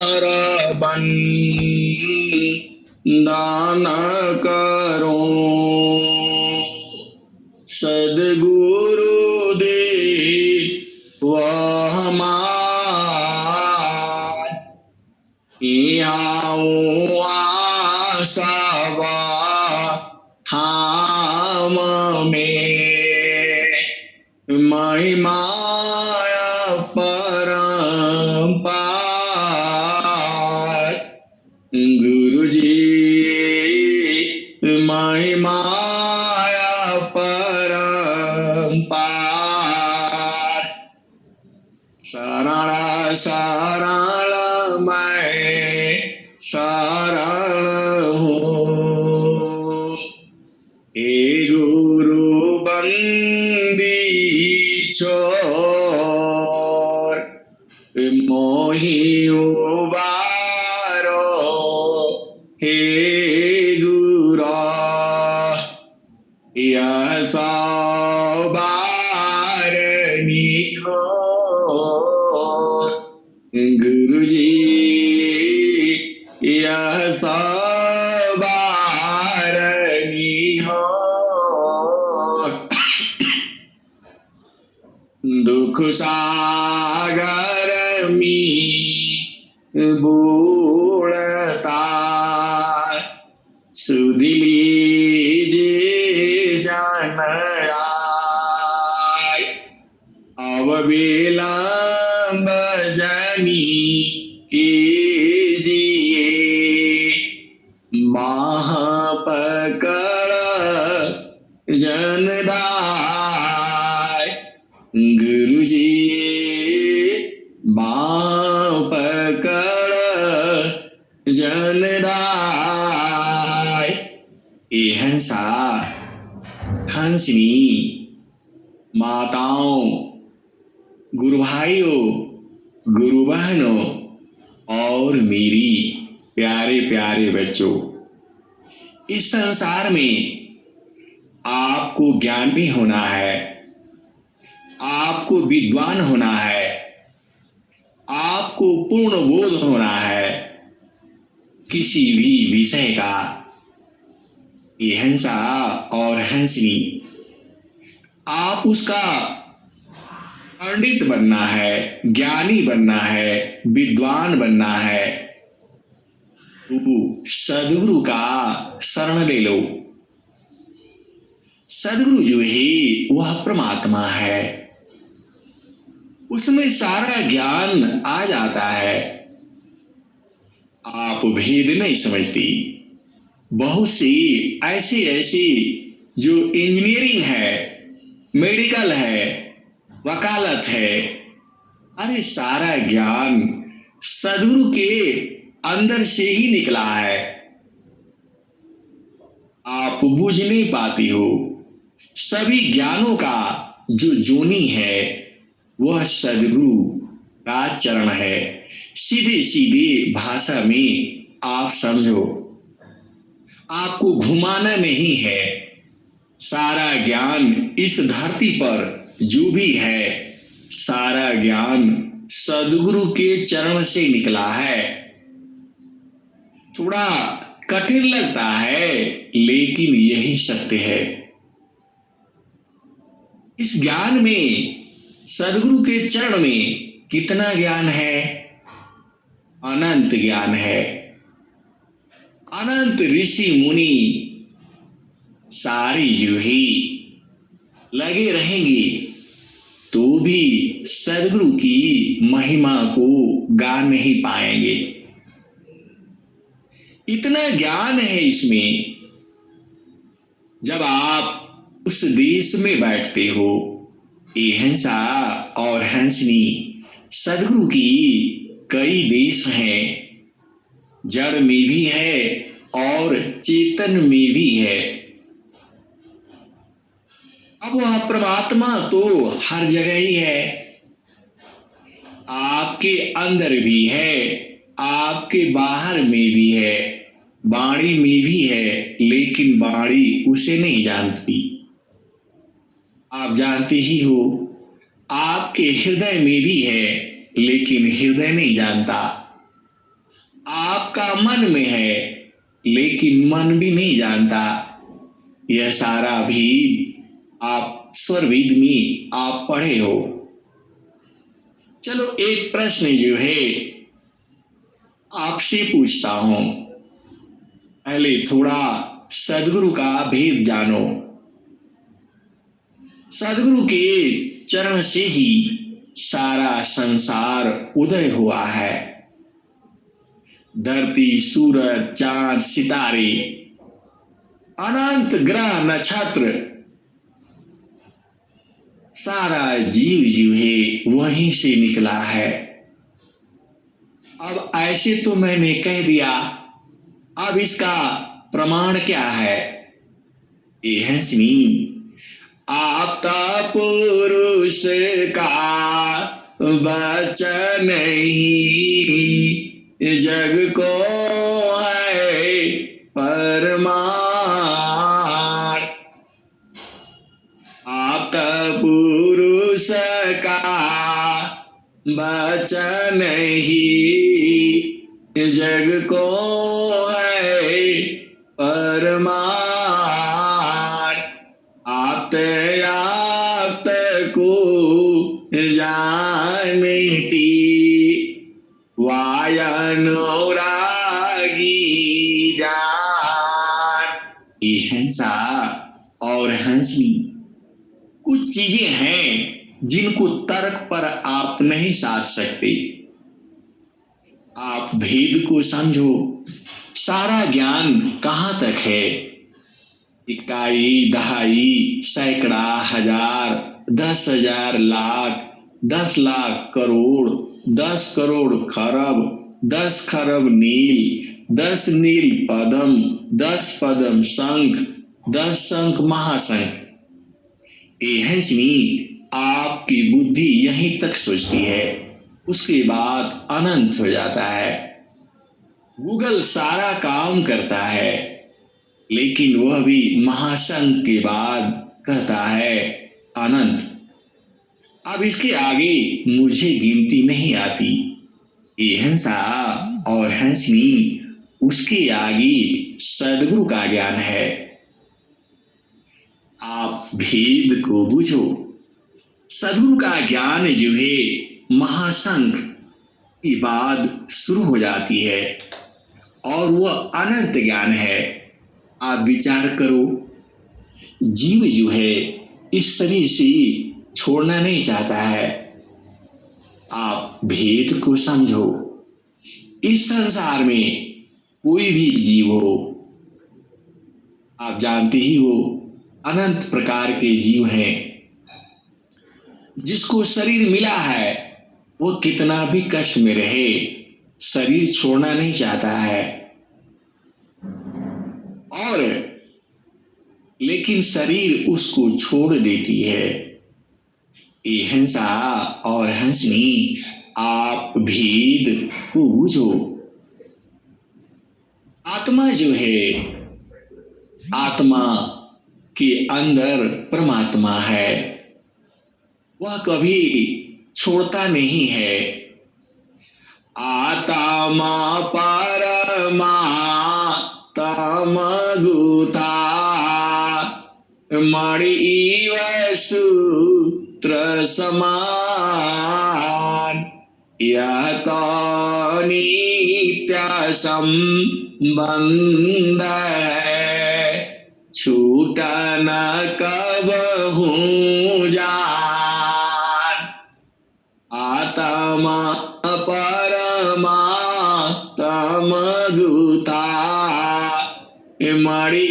बन दान करो सदगुरु दे वह हमार आओ आशावा थाम में महिमाया परम्पार गुरु जी महिमाया परम्पार शरण शरण मैं शरण हूँ हे गुरु बंदी छोर मोहि उबारो हे गुरा यह सवारनी हो गुरु जी यह सवारनी हो दुख सागर मी बूढ़ता सुदिली जे जन आय अब विलंब जनी कीजिए बाह पकड़ जनदाय गुरु जी बाह पकड़ जनदाय ये हंसा हंसनी माताओं गुरु भाइयों गुरु बहनों और मेरी प्यारे प्यारे बच्चों इस संसार में आपको ज्ञानी होना है आपको विद्वान होना है आपको पूर्ण बोध होना है किसी भी विषय का ये हंसा और हंसनी आप उसका पंडित बनना है ज्ञानी बनना है विद्वान बनना है तो सदगुरु का शरण ले लो सदगुरु जो है वह परमात्मा है उसमें सारा ज्ञान आ जाता है आप भेद नहीं समझती बहुत सी ऐसी ऐसी जो इंजीनियरिंग है मेडिकल है वकालत है अरे सारा ज्ञान सदगुरु के अंदर से ही निकला है आप बुझ नहीं पाती हो सभी ज्ञानों का जो जोनी है वह सदगुरु का चरण है सीधे सीधे भाषा में आप समझो आपको घुमाना नहीं है सारा ज्ञान इस धरती पर जो भी है सारा ज्ञान सदगुरु के चरण से निकला है थोड़ा कठिन लगता है लेकिन यही सत्य है इस ज्ञान में सदगुरु के चरण में कितना ज्ञान है अनंत ज्ञान है अनंत ऋषि मुनि सारी जो ही लगे रहेंगे तो भी सदगुरु की महिमा को गा नहीं पाएंगे इतना ज्ञान है इसमें जब आप उस देश में बैठते हो ये हंसा और हंसनी सदगुरु की कई देश हैं जड़ में भी है और चेतन में भी है अब वह परमात्मा तो हर जगह ही है आपके अंदर भी है आपके बाहर में भी है वाणी में भी है लेकिन वाणी उसे नहीं जानती आप जानते ही हो आपके हृदय में भी है लेकिन हृदय नहीं जानता आपका मन में है, लेकिन मन भी नहीं जानता। यह सारा भेद आप स्वर वेद में आप पढ़े हो। चलो एक प्रश्न जो है आपसे पूछता हूं। पहले थोड़ा सदगुरु का भेद जानो। सदगुरु के चरण से ही सारा संसार उदय हुआ है। धरती, सूरज, चांद, सितारे, अनंत ग्रह, नक्षत्र, सारा जीव जो है वहीं से निकला है। अब ऐसे तो मैंने कह दिया, अब इसका प्रमाण क्या है? ये है सुनी। आपता पुरुष का वचन ही जग को है परमाण। आपता पुरुष का वचन ही जग को है परमाण। आप को जानती वायनुरागी जान। ये हंसा और हंसी कुछ चीजें हैं जिनको तर्क पर आप नहीं साध सकते। आप भेद को समझो। सारा ज्ञान कहां तक है? इकाई, दहाई, सैकड़ा, हजार, 10,000, लाख, 10 लाख, करोड़, 10 करोड़ खरब, 10 खरब नील, 10 नील पदम, 10 पदम शंख, 10 शंख महाशंख। ये है सुनी, आपकी बुद्धि यहीं तक सोचती है, उसके बाद अनंत हो जाता है। गूगल सारा काम करता है, लेकिन वह भी महाशंख के बाद कहता है अनंत। अब इसके आगे मुझे गिनती नहीं आती। ये हंसा और हंसनी, उसके आगे सदगुरु का ज्ञान है। आप भेद को बुझो। सदगुरु का ज्ञान जो है महाशंख की बाद शुरू हो जाती है और वह अनंत ज्ञान है। आप विचार करो, जीव जो है इस शरीर से छोड़ना नहीं चाहता है। आप भेद को समझो। इस संसार में कोई भी जीव हो, आप जानते ही हो, अनंत प्रकार के जीव हैं। जिसको शरीर मिला है वो कितना भी कष्ट में रहे, शरीर छोड़ना नहीं चाहता है। और लेकिन शरीर उसको छोड़ देती है। ये हंसा और हंसनी, आप भेद को बुझो। आत्मा जो है, आत्मा के अंदर परमात्मा है। वह कभी छोड़ता नहीं है। आत्मा परमा तमगुता मणि सूत्र समान। यह तो नित्य संबंध है, छूटा न कबहू जान। आत्मा परमा तमगुता मणि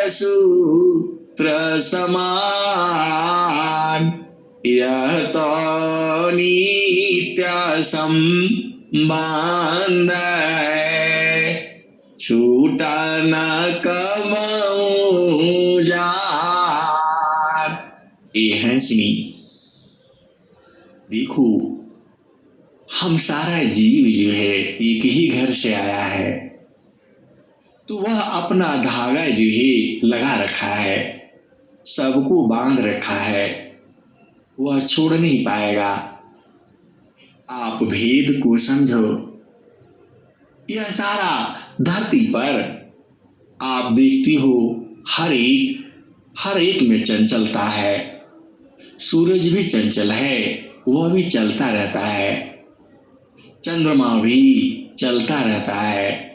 सूत्र समान। यह तो नित्य संबंध है, छूटा न कबहू जान। ये है सुनी। देखो, हम सारा जीव जो है एक ही घर से आया है, तो वह अपना धागा जो है लगा रखा है, सबको बांध रखा है, वह छोड़ नहीं पाएगा। आप भेद को समझो। यह सारा धरती पर आप देखती हो हर एक में चंचलता है। सूरज भी चंचल है, वह भी चलता रहता है। चंद्रमा भी चलता रहता है।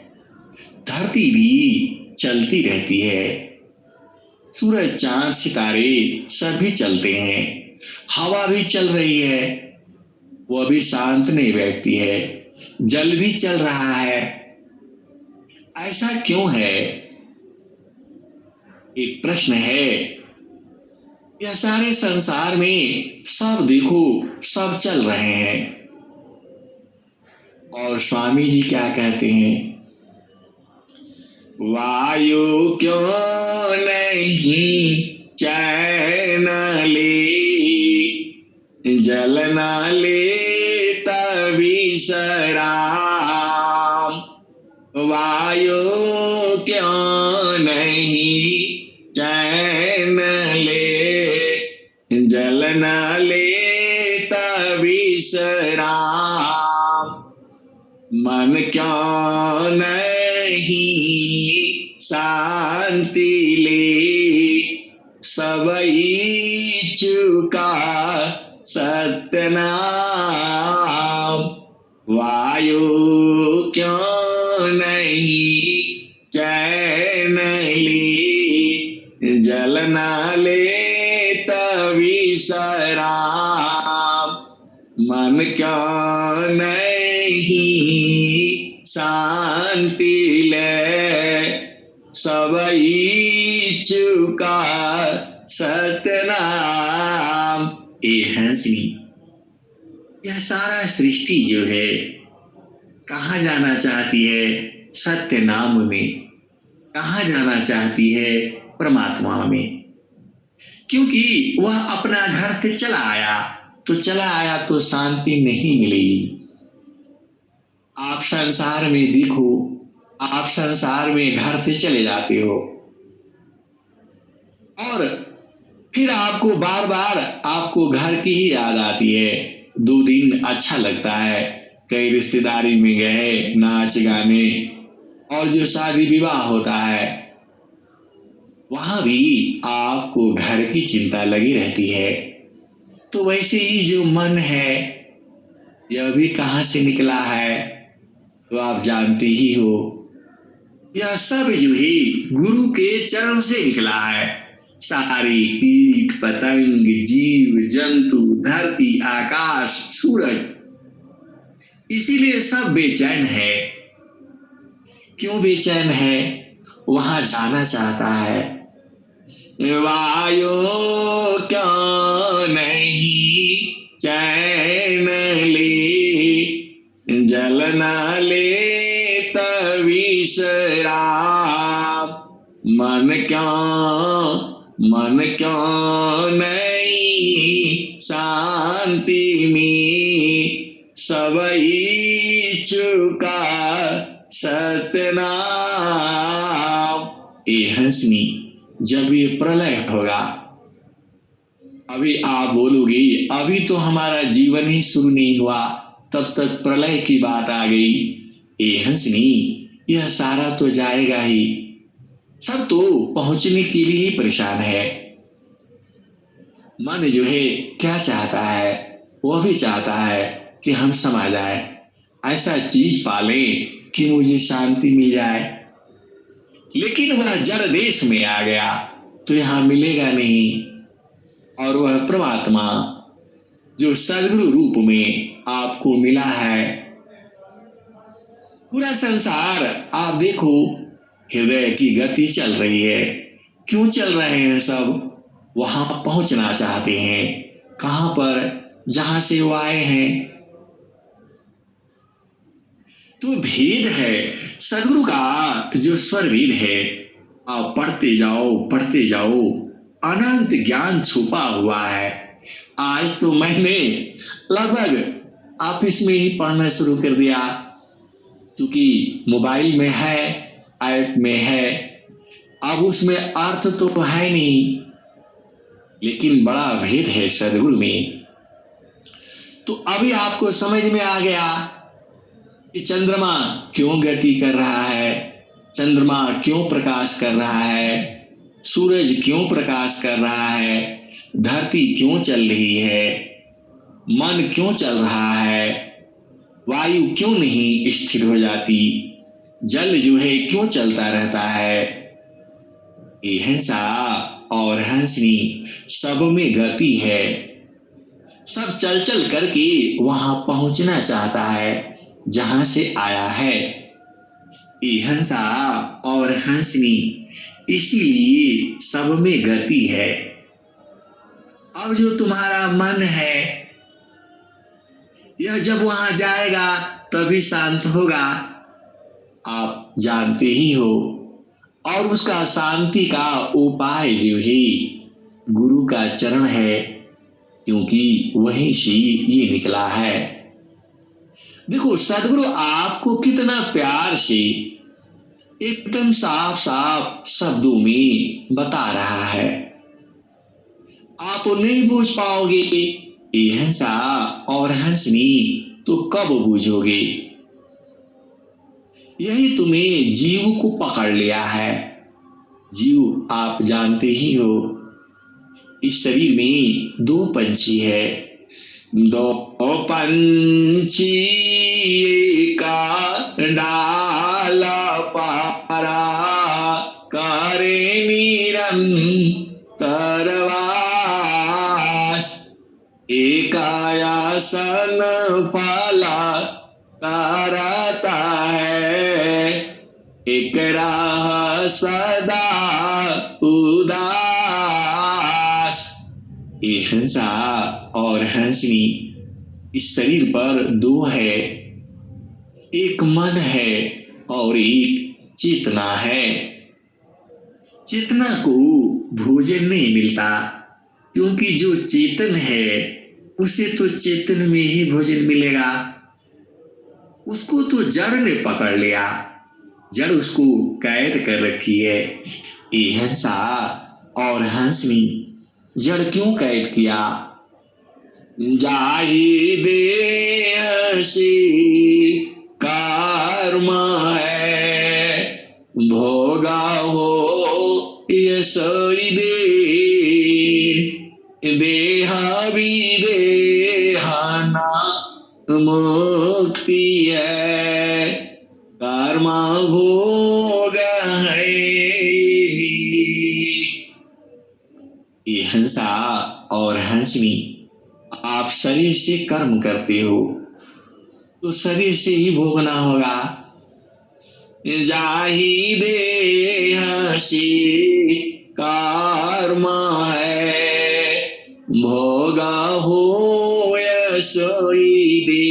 धरती भी चलती रहती है। सूरज, चांद, सितारे सभी चलते हैं। हवा भी चल रही है, वह भी शांत नहीं बैठती है। जल भी चल रहा है। ऐसा क्यों है? एक प्रश्न है। यह सारे संसार में सब देखो, सब चल रहे हैं। और स्वामी जी क्या कहते हैं? वायु क्यों नहीं चैन ले, जल न ले तभी शराब। वायु क्यों नहीं चैन ले, जल न ले तभी शराब। मन क्यों नहीं शांति ले, सब चुका सत्य नाम। वायु क्यों नहीं चैन ले, जल न ले तभी शराब। मन क्यों नहीं शांति ले, सब चुका सतनाम। ए हंसी, यह सारा सृष्टि जो है कहाँ जाना चाहती है? सत्य नाम में। कहाँ जाना चाहती है? परमात्मा में। क्योंकि वह अपना घर से चला आया तो शांति नहीं मिलेगी। आप संसार में देखो, आप संसार में घर से चले जाते हो और फिर आपको बार बार आपको घर की ही याद आती है। 2 दिन अच्छा लगता है, कई रिश्तेदारी में गए, नाच गाने, और जो शादी विवाह होता है वहां भी आपको घर की चिंता लगी रहती है। तो वैसे ही जो मन है, यह भी कहां से निकला है तो आप जानते ही हो। यह सब जो है गुरु के चरण से निकला है। सारे कीट पतंग, जीव जंतु, धरती, आकाश, सूरज, इसीलिए सब बेचैन है। क्यों बेचैन है? वहां जाना चाहता है। वायु क्यों नहीं चैन ले, जल न ले तभी शराब। मन क्यों नहीं शांति में, सब चुका सतनाम। ए हंसनी, जब ये प्रलय होगा, अभी आप बोलोगे अभी तो हमारा जीवन ही शुरू नहीं हुआ, तब तक प्रलय की बात आ गई। ए हंसनी, यह सारा तो जाएगा ही। सब तो पहुंचने के लिए ही परेशान है। मन जो है क्या चाहता है? वह भी चाहता है कि हम समा जाए, ऐसा चीज पालें कि मुझे शांति मिल जाए। लेकिन वह जड़ देश में आ गया तो यहां मिलेगा नहीं। और वह परमात्मा जो सद्गुरु रूप में आपको मिला है, पूरा संसार आप देखो, हृदय की गति चल रही है। क्यों चल रहे हैं सब? वहां पहुंचना चाहते हैं। कहां पर? जहां से वो आए हैं। तो भेद है सदगुरु का, जो स्वर भेद है। आप पढ़ते जाओ, अनंत ज्ञान छुपा हुआ है। आज तो मैंने लगभग ऑफिस में ही पढ़ना शुरू कर दिया, क्योंकि मोबाइल में है, ऐप में है। अब उसमें अर्थ तो है नहीं, लेकिन बड़ा भेद है सदगुरु में। तो अभी आपको समझ में आ गया कि चंद्रमा क्यों गति कर रहा है, चंद्रमा क्यों प्रकाश कर रहा है, सूरज क्यों प्रकाश कर रहा है, धरती क्यों चल रही है, मन क्यों चल रहा है, वायु क्यों नहीं स्थिर हो जाती, जल जो है क्यों चलता रहता है। ये हंसा और हंसनी सब में गति है, सब चल चल करके वहां पहुंचना चाहता है जहां से आया है। ये हंसा और हंसनी इसीलिए सब में गति है। अब जो तुम्हारा मन है यह जब वहां जाएगा तभी शांत होगा, आप जानते ही हो। और उसका शांति का उपाय जो है गुरु का चरण है, क्योंकि वहीं से ये निकला है। देखो सदगुरु आपको कितना प्यार से एकदम साफ साफ शब्दों में बता रहा है, आप नहीं बूझ पाओगे। ये हंसा और हंसनी तो कब बूझोगे। यही तुम्हें जीव को पकड़ लिया है। जीव आप जानते ही हो, इस शरीर में दो पंछी है, दो पंछी का डाला पारा करे निरंतर वास, एक आयासन फला करता है, एक राह सदा उदास। ये हंसा और हंसनी इस शरीर पर दो है, एक मन है और एक चेतना है। चेतना को भोजन नहीं मिलता, क्योंकि जो चेतन है उसे तो चेतन में ही भोजन मिलेगा। उसको तो जड़ ने पकड़ लिया, जड़ उसको कैद कर रखी है। ये हंसा और हंसनी जड़ क्यों कैद किया। जाहि देह से कर्म है, भोगा हो यशोई दे, देहा विदेहाना मुक्ति है, कर्मा भोग है। ये हंसा और हंसनी आप शरीर से कर्म करते हो तो शरीर से ही भोगना होगा। जाहि देह से कर्म है, भोगा हो यशोई दे,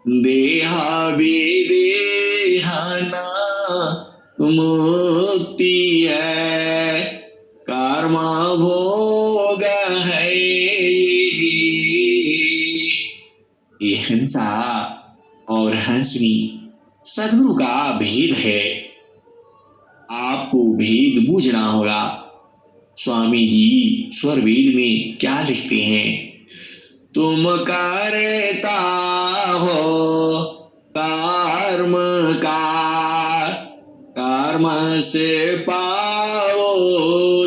देहा विदेहाना मुक्ति है, कर्मा भोग है। ये हंसा और हंसनी सदगुरु का भेद है, आपको भेद बूझना होगा। स्वामी जी स्वर वेद में क्या लिखते हैं, तुम करता हो कर्म का, कर्म से पाओ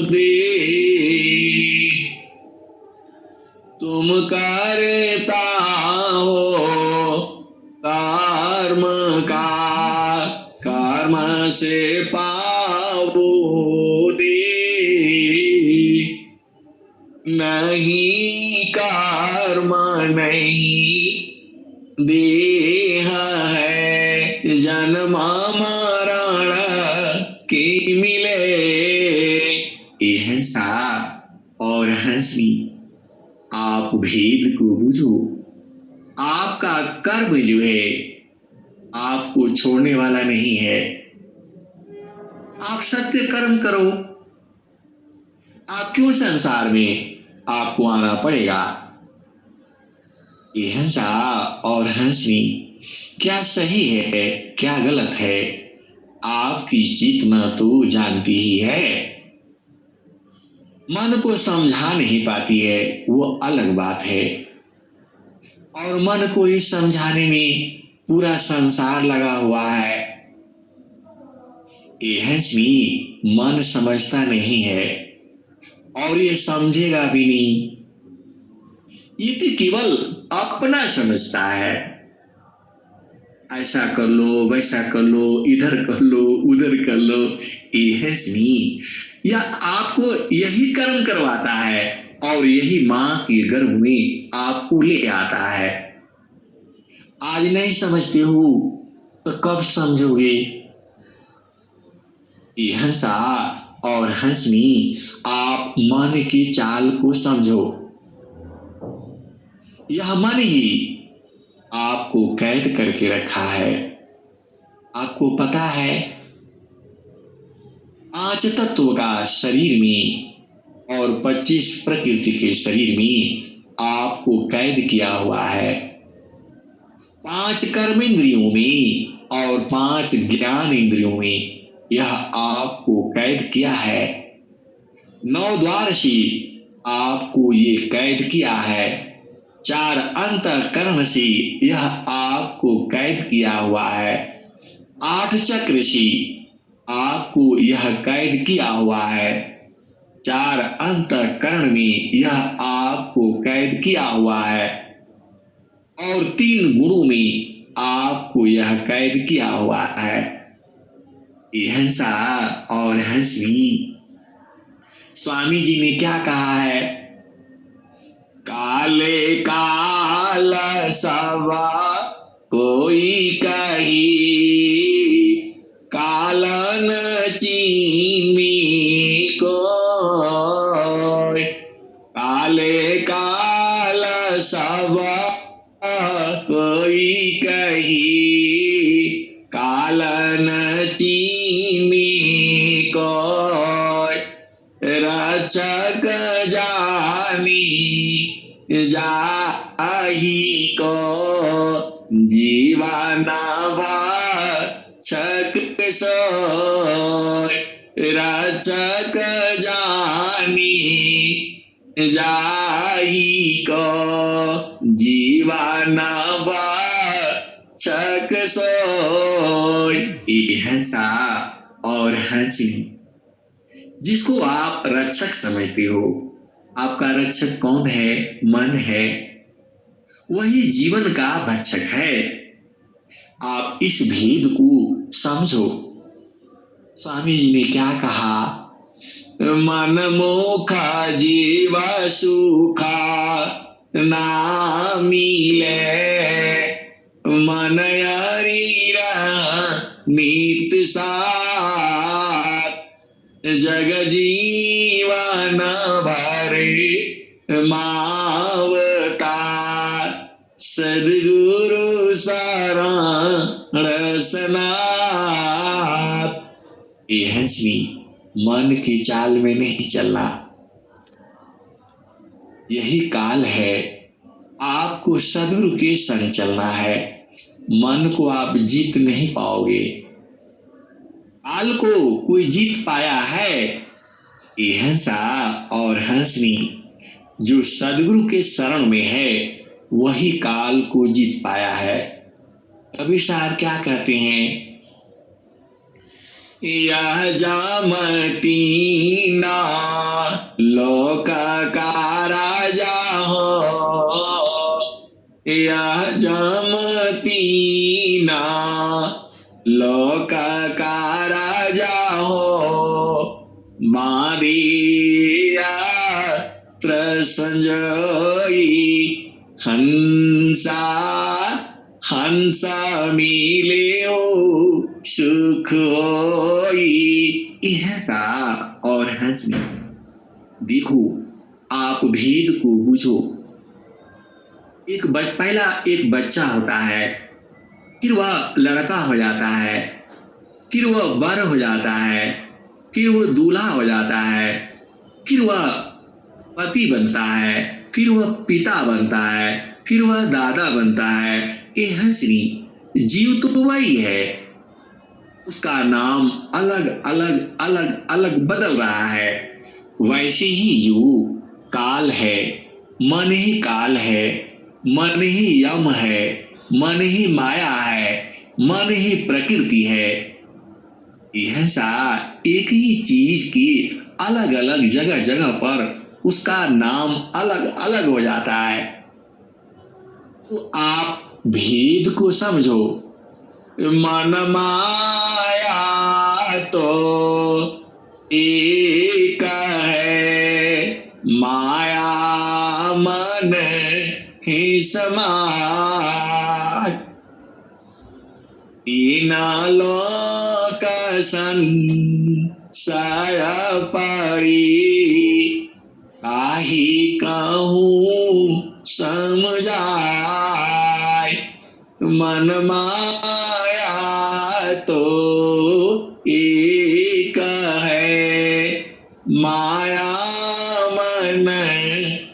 दे, तुम करता हो कर्म का, कर्म से पाओ दे, नहीं कर्म नहीं देह है, जन्म मरण के मिले। ये हंसा और हंसनी आप भेद को बुझो। आपका कर्म जो है आपको छोड़ने वाला नहीं है। आप सत्य कर्म करो, आप क्यों संसार में आपको आना पड़ेगा। ये हंसा और हंसनी क्या सही है क्या गलत है, आपकी चेतना तो जानती ही है। मन को समझा नहीं पाती है वो अलग बात है, और मन को ही समझाने में पूरा संसार लगा हुआ है। ये हंसनी मन समझता नहीं है और ये समझेगा भी नहीं। ये तो केवल अपना समझता है। ऐसा कर लो, वैसा कर लो, इधर कर लो, उधर कर लो। ये हंसनी या आपको यही कर्म करवाता है और यही मां के गर्भ में आपको ले आता है। आज नहीं समझते हो तो कब समझोगे? ये हंसा और हंसनी, आप मन की चाल को समझो। यह मन ही आपको कैद करके रखा है। आपको पता है 5 तत्व का शरीर में और 25 प्रकृति के शरीर में आपको कैद किया हुआ है। 5 कर्मेंद्रियों में और 5 ज्ञान इंद्रियों में यह आपको कैद किया है। 9 द्वार से आपको ये कैद किया है। 4 अंतःकरण से यह आपको कैद किया हुआ है। 8 चक्र से आपको यह कैद किया हुआ है। 4 अंतःकरण में यह आपको कैद किया हुआ है और 3 गुणों में आपको यह कैद किया हुआ है। ये हंसा और हंसनी, स्वामी जी ने क्या कहा है? काले काल सवा कोई कही, कालन चीनी को। काले काल सवा कोई कही, कालन चीनी को। रक्षक जानी जाही को, जीवाना भक्षक सोय। रक्षक जानी जाही को, जीवाना भक्षक सोय। ये हंसा और हंसनी, जिसको आप रक्षक समझते हो, आपका रक्षक कौन है? मन है। वही जीवन का भक्षक है। आप इस भेद को समझो। स्वामी जी ने क्या कहा? मन मोखा जीव सुखा ना मिले, मन हरीरा नीत सार। जग जीवन भर मावतार, सद्गुरु शरण सनात। ये हंसनी, मन की चाल में नहीं चलना। यही काल है, आपको सद्गुरु के संग चलना है। मन को आप जीत नहीं पाओगे। काल को कोई जीत पाया है? ये हंसा और हंसनी, जो सद्गुरु के शरण में है वही काल को जीत पाया है। कबीर साहब क्या कहते हैं? यह जामती ना लोक का राजा हो, यह जामती ना लोक का राजा हो। मारिया संजोई हंसा, हंसा मिले ओ सुख होई। हंसा और हंसनी, देखो आप भेद को बूझो। पहला एक बच्चा होता है, फिर वह लड़का हो जाता है, फिर वह वर हो जाता है, फिर वह दूल्हा हो जाता है, फिर वह पति बनता है, फिर वह पिता बनता है, फिर वह दादा बनता है। ये हंसनी, जीव तो वही है, उसका नाम अलग अलग अलग अलग बदल रहा है। वैसे ही जो काल है, मन ही काल है, मन ही यम है, मन ही माया है, मन ही प्रकृति है। यह सा एक ही चीज की अलग अलग जगह जगह पर उसका नाम अलग अलग हो जाता है। तो आप भेद को समझो। मन माया तो एक है, माया मन ही समाय। तीन लोक संशय परी, काहि कहूँ समझाय। मन माया तो एक है, माया मन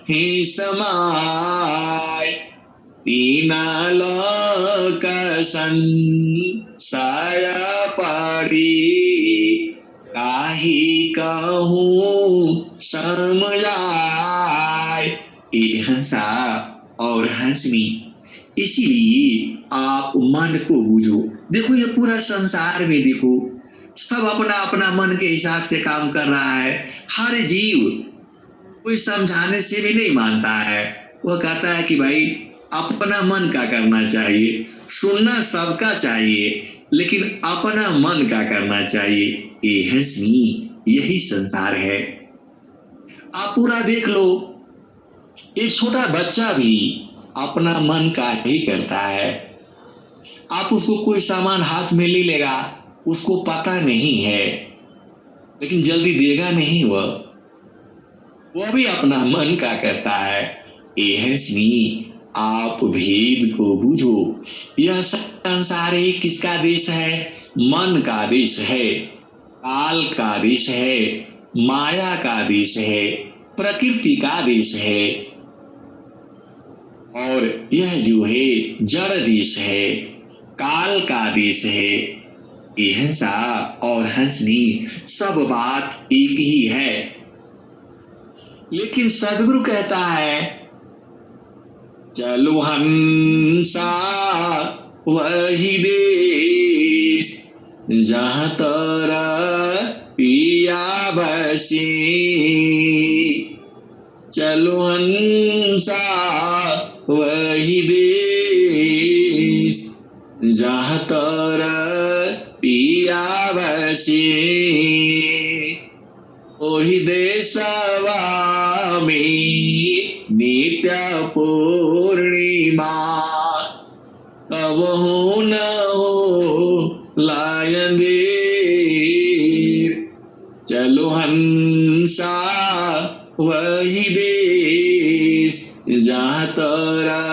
ही समाय। तीन लोक संशय परी, काहि कहूँ समझाय। ये हंसा और हंसनी। इसीलिए आप मन को बूझो। देखो ये पूरा संसार में देखो, सब अपना अपना मन के हिसाब से काम कर रहा है। हर जीव कोई समझाने से भी नहीं मानता है। वह कहता है कि भाई अपना मन का करना चाहिए। सुनना सबका चाहिए, लेकिन अपना मन का करना चाहिए। ये हंसनी, यही संसार है। आप पूरा देख लो, एक छोटा बच्चा भी अपना मन का ही करता है। आप उसको कोई सामान हाथ में ले लेगा, उसको पता नहीं है, लेकिन जल्दी देगा नहीं। वह भी अपना मन का करता है। ये हंसनी, आप भेद को बूझो। यह संसार ही किसका देश है? मन का देश है, काल का देश है, माया का देश है, प्रकृति का देश है। और यह जो है जड़ देश है, काल का देश है। ये हंसा और हंसनी सब बात एक ही है। लेकिन सदगुरु कहता है, चलो हंसा वही देश, जहाँ तोरा पिया बसी। चलो हंसा वही देश, जहाँ तोरा पिया बसी। ओही देशवा में नित्य पूर्णिमा, कबहू न हो लायन देर। चलो हंसा वही देश, जहाँ तोरा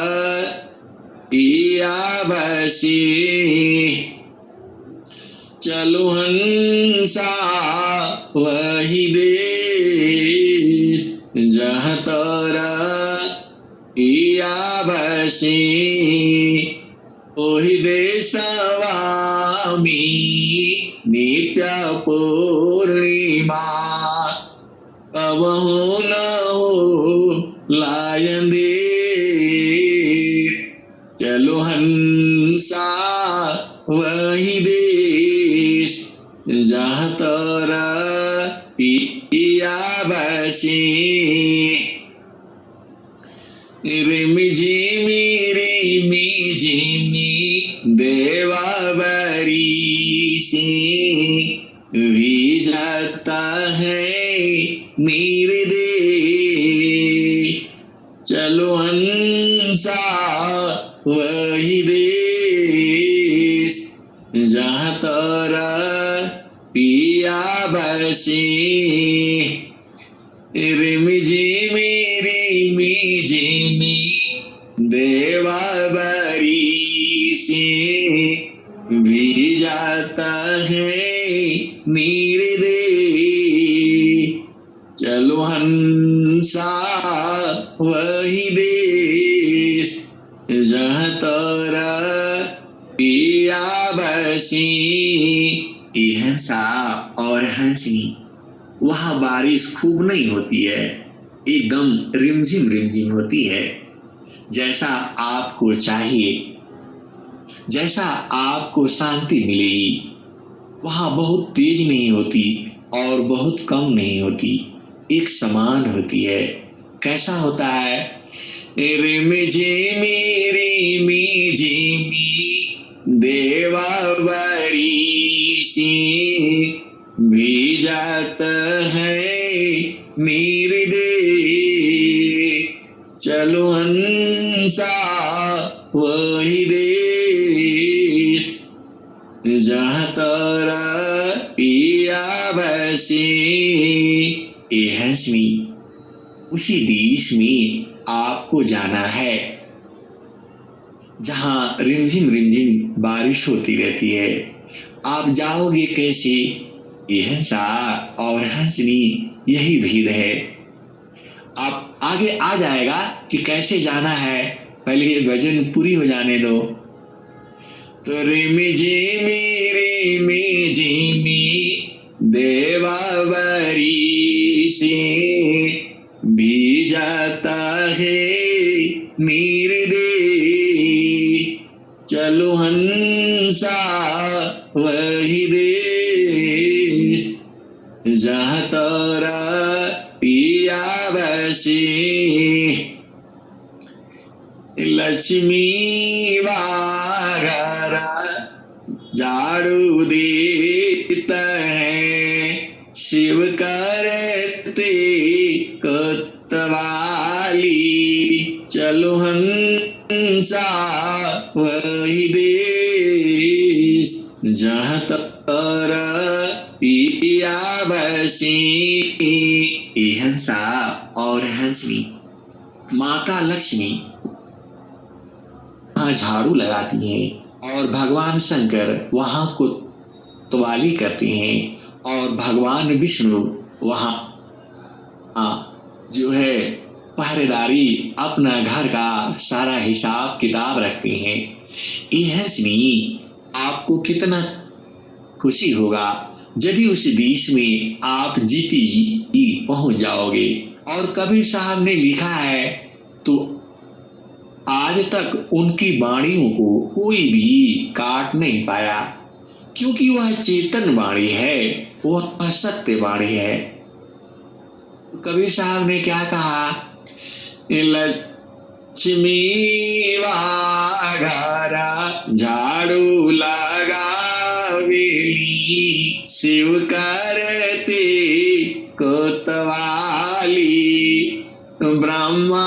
पिया बसी। चलो हंसा वही देश, जहाँ तोरा पिया बसी। ओही देशवा में नित्य पूर्णिमा, कबहू न हो लायन देर। चलो हंसा वही देश, जहाँ तोरा पिया बसी। रिमि झिमि देवा बरीसी, भी जाता है निर्दे। चलो हंसा वही देश, जहाँ तोरा पिया बसी। रिमि झिमि देवा बरीसी, भी जाता है निर्दे। चलो हंसा वही देश, जहाँ तोरा पिया बसी। ये हंसा और हंसनी, वहां बारिश खूब नहीं होती है, एकदम रिमझिम रिमझिम होती है। जैसा आपको चाहिए जैसा आपको शांति मिलेगी, वहां बहुत तेज नहीं होती और बहुत कम नहीं होती, एक समान होती है। कैसा होता है? रिम झिमी रिमी झिमी देवावरी सी भीजत है निर्देश, चलो हंसा वही देश, जहाँ तोरा पिया बसे। ए हंसनी, उसी देश में आपको जाना है जहां रिमझिम बारिश होती रहती है। आप जाओगे कैसे? ये हंसा और हंसनी, यही भेद है। आप आगे आ जाएगा कि कैसे जाना है, पहले ये भजन पूरी हो जाने दो। तो रिमी झिमी देवावरी से भीजाता है निर्देश, चलो हंसा वही देश, जहाँ तोरा पिया बसे। लक्ष्मी वागरा झाड़ू देता है, शिव करते कोतवाली, चलो हंसा वही देश, जहाँ तोरा पिया बसे। ए हंसा और हंसनी, माता लक्ष्मी वहां झाड़ू लगाती हैं और भगवान शंकर वहां कोतवाली करते हैं, और भगवान विष्णु वहां जो है पहरेदारी अपना घर का सारा हिसाब किताब रखते हैं। ये हंसनी, आपको कितना खुशी होगा यदि उस देश में आप जीती जी पहुंच जाओगे। और कबीर साहब ने लिखा है, तो आज तक उनकी वाणियों को कोई भी काट नहीं पाया, क्योंकि वह चेतन वाणी है, वह सत्य वाणी है। कबीर साहब ने क्या कहा? लक्ष्मी वागरा झाड़ू लगावेली, शिव करते कोतवाली, ब्रह्मा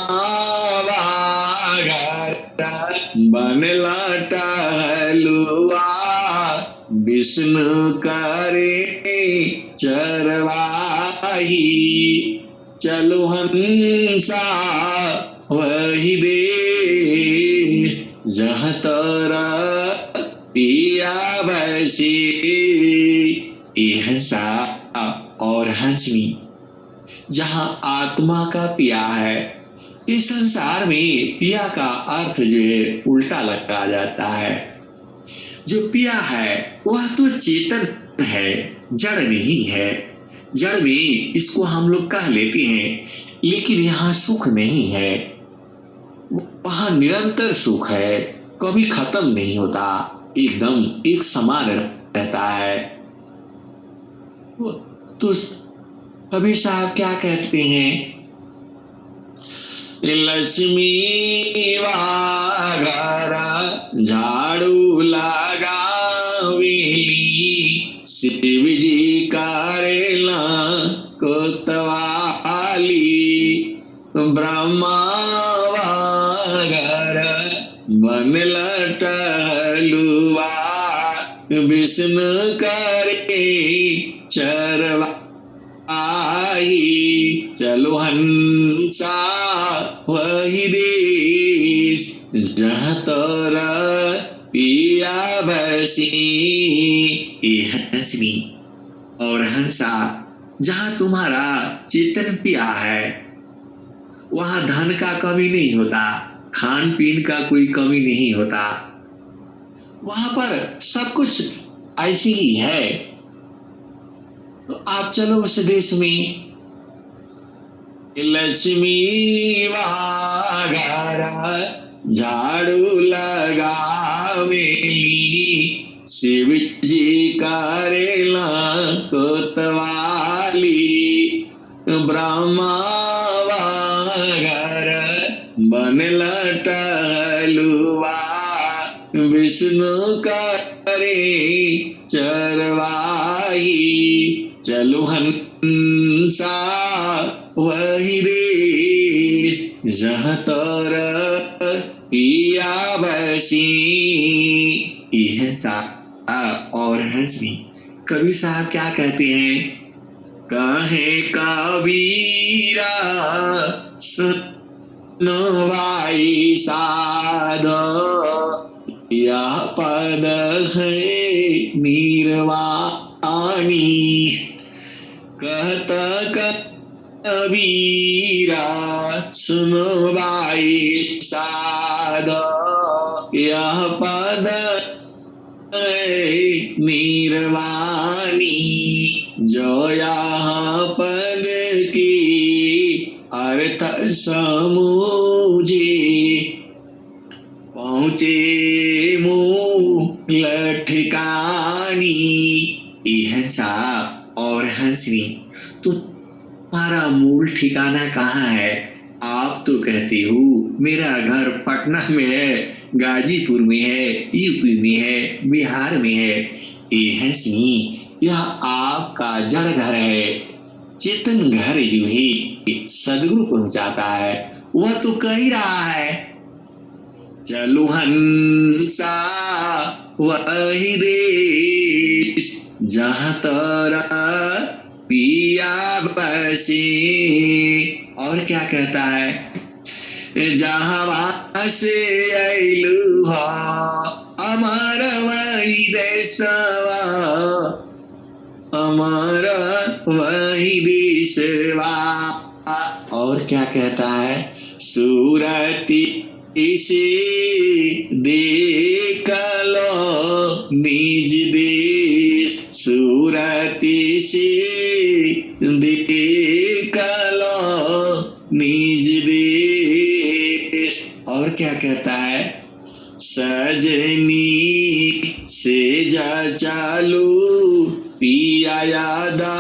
बनला टहलुआ, विष्णु करे चरवाही, चलो हंसा वही देश, जहाँ तोरा पिया बसे। ए हंसा और हंसनी, जहाँ आत्मा का पिया है। इस संसार में पिया का अर्थ जो है उल्टा लगा जाता है। जो पिया है वह तो चेतन है, जड़ नहीं है। जड़ में इसको हम लोग कह लेते हैं, लेकिन यहाँ सुख नहीं है, वहां निरंतर सुख है, कभी खत्म नहीं होता, एकदम एक समान रहता है। तो कबीर साहब क्या कहते हैं? लक्ष्मी वागरा झाड़ू लगावेली, शिव जी करेला कोतवाली, ब्रह्मा वागरा बनला टहलुआ, विष्णु करे चरवा आई, चलो हंसा वही देश, जहाँ तोरा पिया बसी। ए हंसनी और हंसा, जहाँ तुम्हारा चेतन पिया है वहां धन का कमी नहीं होता, खान पीन का कोई कमी नहीं होता, वहां पर सब कुछ ऐसी ही है। तो आप चलो उस देश में। लक्ष्मी वागरा झाड़ू लगावेली, शिव जी करेला कोतवाली, ब्रह्मा घर बनला टहलुआ, विष्णु करे चरवाही, चलो हंसा वही देश, जहाँ तर पिया बसी। यह सा और हंसी। कबीर साहब क्या कहते हैं? कहे कबीरा सुनो भाई साधो, यह पद है निर्वाणी। कहता कबीरा सुनो भाई साधो, यह पद निर्वाणी। जो यहाँ पद की अर्थ समूझे, पहुँचे मूल ठिकानी। यह सा और हंसनी। तो तुम्हारा मूल ठिकाना कहाँ है? आप तो कहते हो मेरा घर पटना में है, गाजीपुर में है, यूपी में है, बिहार में है। ये हंसनी, यह आपका जड़ घर है। चेतन घर जो है सदगुरु पहुंचाता है, वह तो कह ही रहा है, चलो हंसा वही देश, जहाँ तोरा पिया बसे। और क्या कहता है? जहाँ से अइलू हो अमर वही देशवा, अमर वही देशवा। और क्या कहता है? सूरती इसे देख लो निज देश, सूरती से देख लो निज देश। और क्या कहता है? सजनी से जा चालू पिया यादा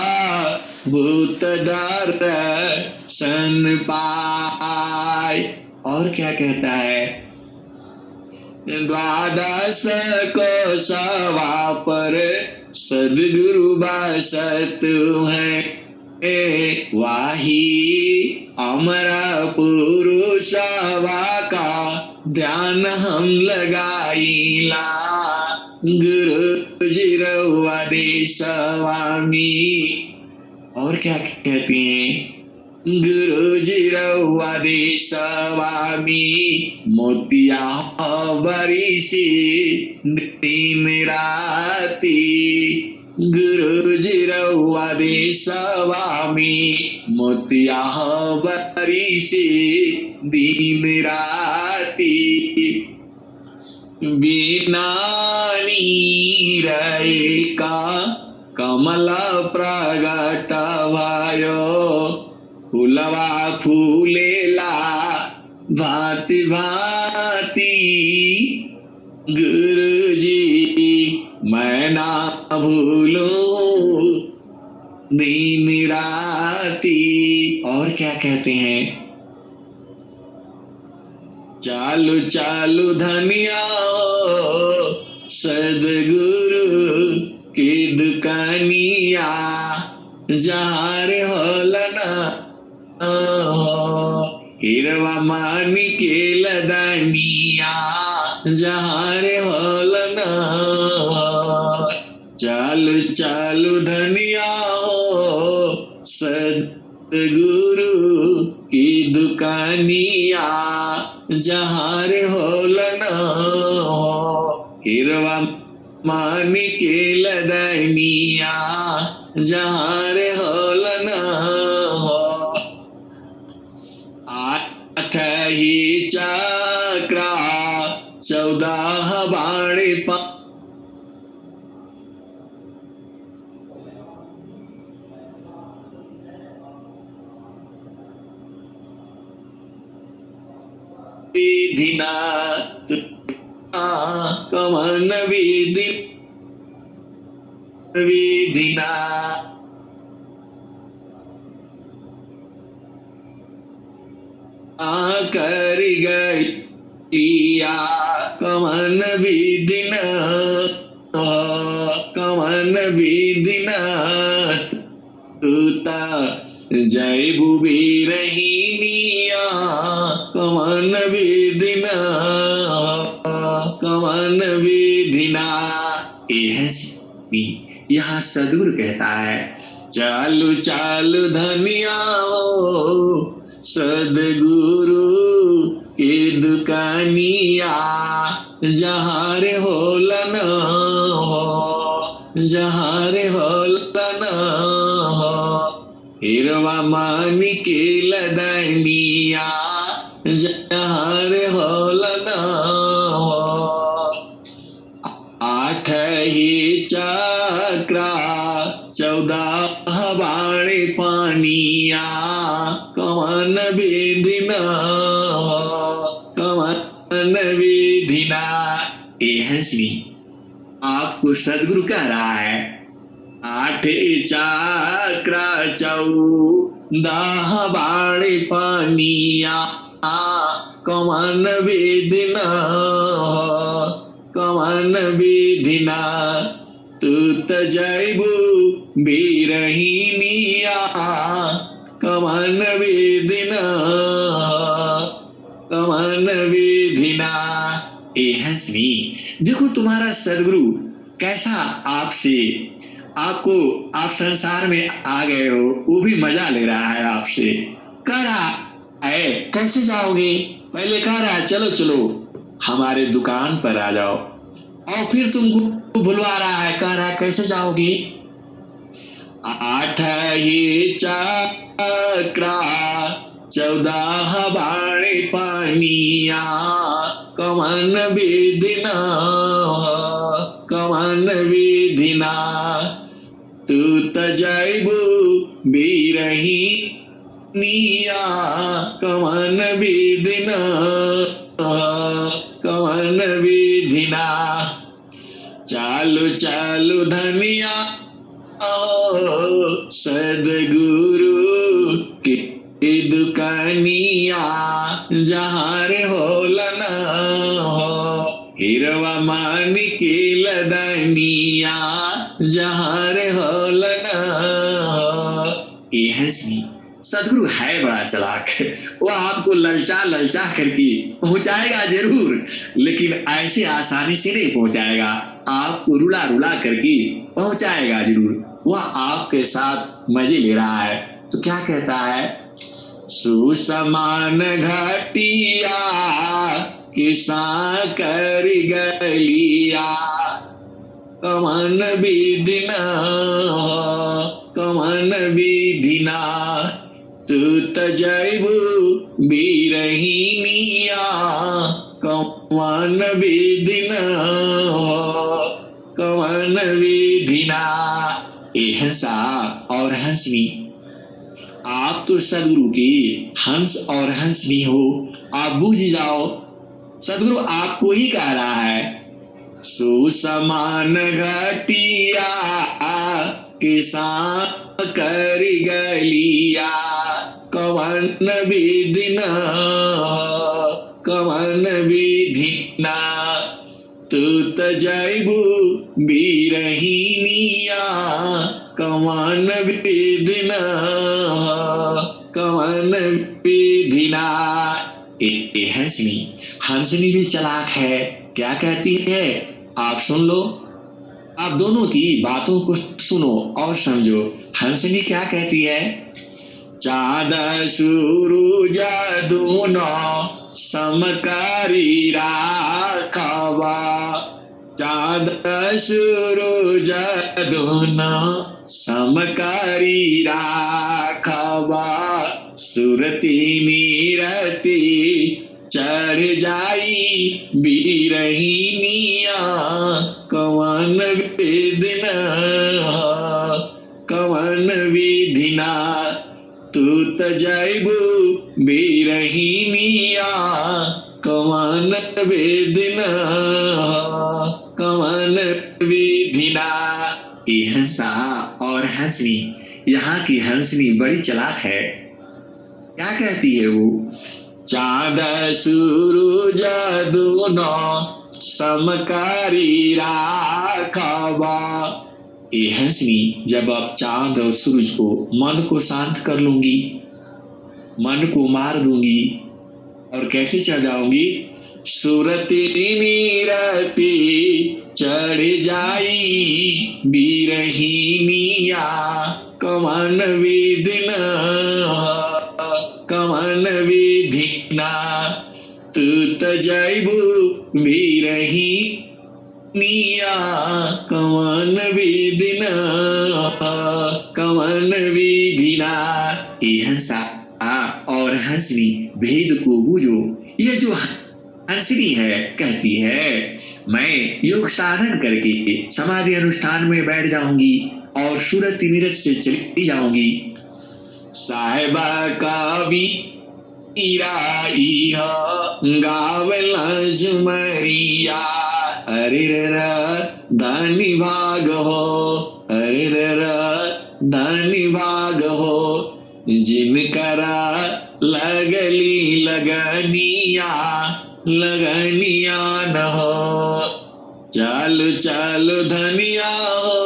भूतदार सन पाय। और क्या कहता है? द्वादश को सवा पर सदगुरु बासत है, वाही अमरा पुरुषवा का ध्यान हम लगाईला। गुरु जी रउआ दे स्वामी। और क्या कहते हैं? गुरु जी रउआ दे स्वामी, मोतिया बरी से दिन राती। गुरु जी रउआ दे स्वामी, मोतिया बरी से दिन राती। बिना नीर का कमल प्रगट भयो, फूलवा फूलेला भांति भांति। गुरु जी मैं ना भूलूं दिन राती। और क्या कहते हैं? चालू चालू धनिया सदगुरु की दुकानिया, जहाँ रे होलना हिरवा मानी के लदानिया, जहाँ रे होलना। चालू चालू धनिया सदगुरु की दुकानिया, जहाँ रे होलना हिरवा मानी के लदनिया, जहाँ रे होलना। आठ ही चक्रा 14 बाणे विधिना कवन विधिना कर गया कवन विधिना कवन विधिना तुता जय बुबी रहीनिया कवन विधिना कवन विधिना। यहाँ सदगुरु कहता है चालू चालू धनिया हो सदगुरु के दुकानिया जहाँ रे होलन हो जहाँ रे होलन हो हिरवा मानी के लदनिया जहाँ रे होलन हो आठ ही चक्रा 14 बाणे पानिया कवन विधिना कवन विधिना। श्री आपको सदगुरु कह रहा है 8 चक्रा 14 बाणे पानिया कवन विधिना कवन विधिना तू तजैबू बिरहीनिया कवन विधिना कवन विधिना। श्री देखो तुम्हारा सदगुरु कैसा आपसे आपको आप संसार में आ गए हो वो भी मजा ले रहा है आपसे कह रहा है कैसे जाओगे पहले कह रहा है चलो चलो हमारे दुकान पर आ जाओ और फिर तुमको बुलवा रहा है कह रहा है कैसे जाओगे 8 ही चक्रा 14 बाणे पानिया कवन विधिना कवन विधिना तू तजैबू बिरहीनिया कवन विधिना कवन विधिना। चालू चालू धनिया सदगुरु की दुकानिया जहाँ रे होलन हो हिरवा मानी की लदनिया जहाँ रे होलन हो। सदगुरु है बड़ा चालाक वो आपको ललचा ललचा करके पहुंचाएगा जरूर लेकिन ऐसे आसानी से नहीं पहुंचाएगा आपको रुला रुला करके पहुंचाएगा जरूर वह आपके साथ मजे ले रहा है। तो क्या कहता है सुसमान घटिया किसा कर गलिया कवन विधिना कवन विधिना तू तजैबू बिरहीनिया कवन विधिना कवन विधिना। हंसा और हंसनी आप तो सदगुरु के हंस और हंसनी हो आप बुझ जाओ सदगुरु आपको ही कह रहा है सुसमान घटिया किसान कर गलिया कवन विधिना कवन विधिना तू तजैबू बिरहीनिया कवन विधिना कवन विधिना। हंसनी भी चालाक है क्या कहती है आप सुन लो आप दोनों की बातों को सुनो और समझो। हंसनी क्या कहती है चाँद सूरज दोनों समकारी राखवा चाँद सूरज दोनों समकारी राखवा सुरती नीरती चढ़ जाई बिरहीनिया कवन विधिना कवन विधिना तू तजैबू बिरहीनिया कवन वेदना कवन विधिना। ये हंसा और हंसनी, यहाँ की हंसनी बड़ी चालाक है। क्या कहती है वो? चाँद सूरज दोनों समकारी राखबा। ये हंसनी, जब आप चांद और सूरज को, मन को शांत कर लूंगी, मन को मार दूंगी और कैसे चढ़ जाऊंगी? सुरती नीरती चढ़ जाई बीरहीनिया, कवन विधिना कवन विधिना। तू त जैबू बीरहीनिया, कवन विधिना कवन विधिना। ये हंसा और हंसनी, भेद को बूझो। ये जो हंसनी है कहती है, मैं योग साधन करके समाधि अनुष्ठान में बैठ जाऊंगी और सूरत नीरज से चली जाऊंगी। साहिबा का वीराई गावला जुमरिया, अरे दानी भाग हो, अरे दानी भाग हो। जिनकरा लगली लगनिया लगनिया न हो। चालू चालू धनिया हो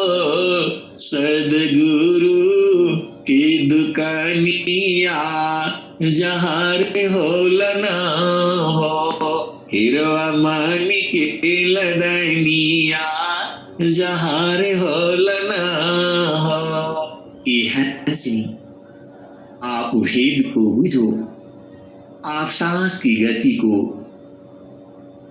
सदगुरु की दुकानिया, जहाँ रे होलना हो हिरवा मानी के लदनिया, जहाँ रे होलना हो। ये हंसनी, आप भेद को बुझो। आप सांस की गति को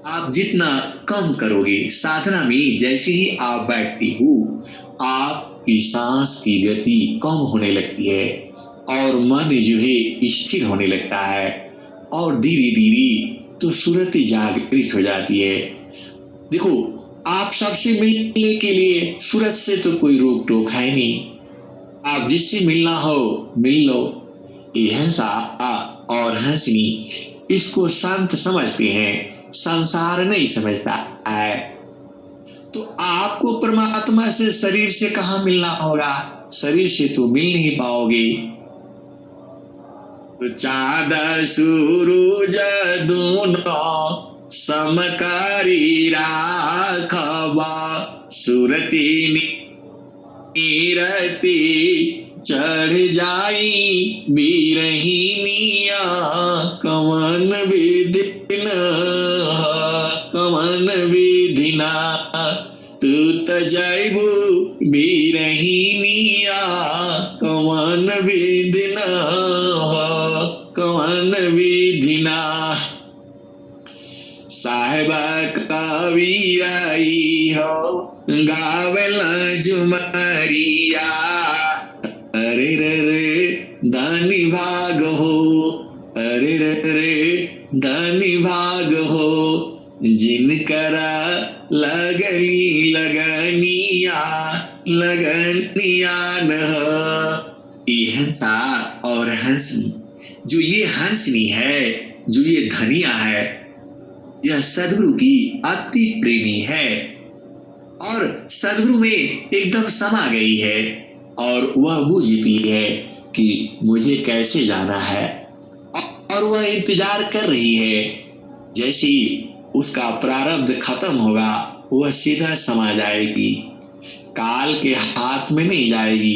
आप जितना कम करोगे, साधना में जैसे ही आप बैठती हो, आपकी सांस की गति कम होने लगती है और मन जो है स्थिर होने लगता है और धीरे धीरे तो सूरत जागृत हो जाती है। देखो, आप सबसे मिलने के लिए सूरत से तो कोई रोक टोक है नहीं, आप जिससे मिलना हो मिल लो। ये हंसा और हंसनी इसको संत समझते हैं, संसार नहीं समझता है। तो आपको परमात्मा से शरीर से कहाँ मिलना होगा? शरीर से तो मिल नहीं पाओगे। तो चाँद सूरज दोनों समकारी राखबा, सुरती नीरती चढ़ जाई बीरहीनिया, कवन विधिना कवन विधिना। तू त जैबू बीरहीनिया, कवन विधिना कवन विधिना। साहिबा का वीराई हो गावला जुमरिया, अरे दानी भाग हो, अरे दानी भाग हो। जिनकरा लगली लगनिया लगनिया न हो। ये हंसा और हंसनी, जो ये हंसनी है, जो ये धनिया है, यह सदगुरु की अति प्रेमी है और सदगुरु में एकदम समा गई है और वह बूझती है कि मुझे कैसे जाना है और वह इंतजार कर रही है। जैसे उसका प्रारब्ध खत्म होगा, वह सीधा समा जाएगी, काल के हाथ में नहीं जाएगी।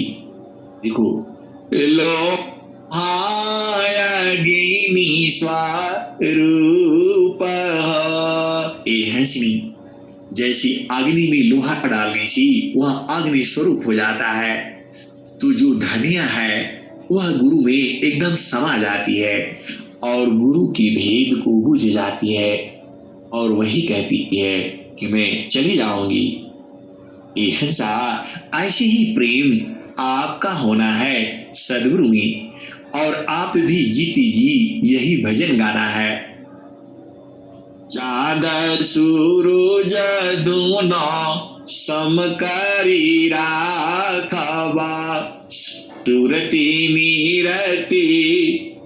देखो, लो हायगिनी स्वरूप, ये हंसनी जैसी अग्नि में लोहा डालने से वह अग्नि स्वरूप हो जाता है। तो जो धनिया है वह गुरु में एकदम समा जाती है और गुरु की भेद को बुझ जाती है और वही कहती है कि मैं चली जाऊंगी। ये हंसा, ऐसे ही प्रेम आपका होना है सदगुरु में और आप भी जीती जी यही भजन गाना है। चाँद सूरज दोनों समकारी राखबा, सुरती नीरती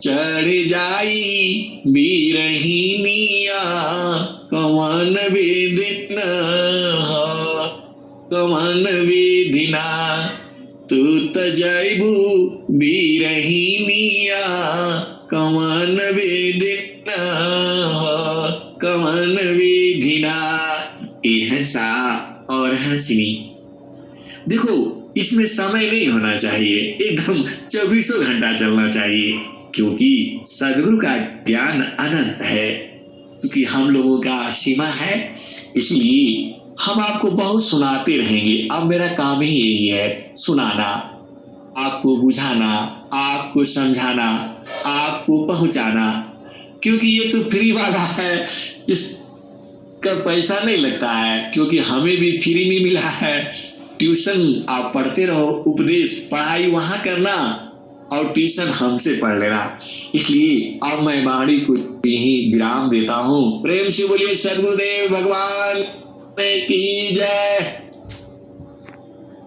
चढ़ जाई बीरहीनिया, कवन विधि न हो, कवन विधि ना, तू त जैबू बीरहिनिया, कवन विधि न हो, कवन विधि ना। ए हंसा और हंसनी, देखो इसमें समय नहीं होना चाहिए, एकदम 24 घंटा चलना चाहिए, क्योंकि सदगुरु का ज्ञान अनंत है। क्योंकि हम लोगों का सीमा है, इसलिए हम आपको बहुत सुनाते रहेंगे। अब मेरा काम ही यही है, सुनाना, आपको बुझाना, आपको समझाना, आपको पहुंचाना। क्योंकि ये तो फ्री वाला है, इसका पैसा नहीं लगता है, क्योंकि हमें भी फ्री में मिला है। ट्यूशन आप पढ़ते रहो, उपदेश पढ़ाई वहां करना और ट्यूशन हमसे पढ़ लेना। इसलिए अब मैं वाणी को यही विराम देता हूं। प्रेम से बोलिए सद्गुरुदेव भगवान की जय।